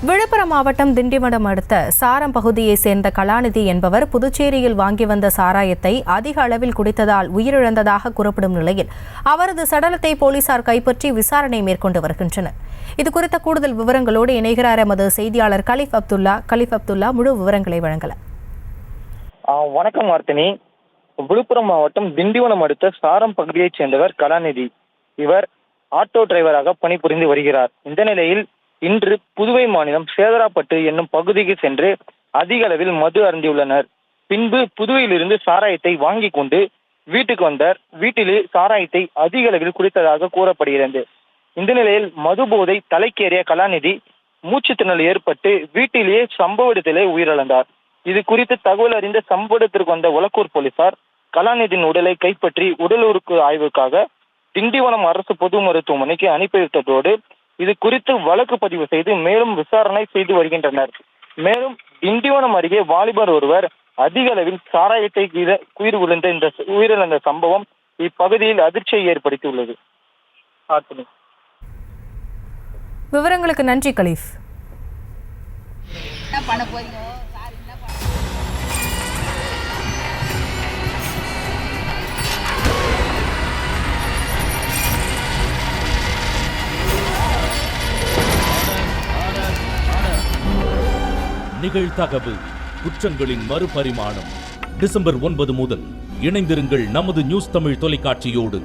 விழுப்புரம் மாவட்டம் திண்டிவனம் அடுத்த சாரம் பகுதியை சேர்ந்த கலாநிதி என்பவர் புதுச்சேரியில் வாங்கி வந்த சாராயத்தை அதிக அளவில் குடித்ததால் உயிரிழந்ததாக கூறப்படும் நிலையில் அவரது சடலத்தை போலீசார் கைப்பற்றி விசாரணை மேற்கொண்டு வருகின்றனர். இதுகுறித்த கூடுதல் விவரங்களோடு இணைகிறார் எமது செய்தியாளர் கலீஃப் அப்துல்லா. முழு விவரங்களை வழங்கலாம். வணக்கம் வார்த்தினி. விழுப்புரம் மாவட்டம் திண்டிவனம் அடுத்த சாரம் பகுதியைச் சேர்ந்தவர் கலாநிதி. இவர் ஆட்டோ டிரைவராக பணிபுரிந்து வருகிறார். இந்த நிலையில் இன்று புதுவை மாநிலம் சேதராப்பட்டு என்னும் பகுதிக்கு சென்று அதிக அளவில் மது அருந்தியுள்ளனர். பின்பு புதுவையிலிருந்து சாராயத்தை வாங்கி கொண்டு வீட்டுக்கு வந்தார். வீட்டிலே சாராயத்தை அதிக அளவில் குடித்ததாக கூறப்படுகிறது. இந்த நிலையில் மது போதை தலைக்கேறிய கலாநிதி மூச்சு திணறல் ஏற்பட்டு வீட்டிலேயே சம்பவ இடத்திலே உயிரிழந்தார். இது குறித்து தகவல் அறிந்த சம்பவ இடத்திற்கு வந்த ஒலக்கூர் போலீசார் கலாநிதியின் உடலை கைப்பற்றி உடலுறுப்பு ஆய்வுக்காக திண்டிவனம் அரசு பொது மருத்துவமனைக்கு அனுப்பி வைத்ததோடு இது குறித்து வழக்கு பதிவு செய்து மேலும் விசாரணை செய்து வருகின்றனர். மேலும் திண்டிவனம் அருகே வாலிபர் ஒருவர் அதிக அளவில் சாராயத்தை உயிரிழந்த சம்பவம் இப்பகுதியில் அதிர்ச்சியை ஏற்படுத்தியுள்ளது. விவரங்களுக்கு நன்றி கலீஃப். நிகழ்தகவு குற்றங்களின் மறுபரிமாணம். டிசம்பர் 9 முதல் இணைந்திருங்கள் நமது நியூஸ் தமிழ் தொலைக்காட்சியோடு.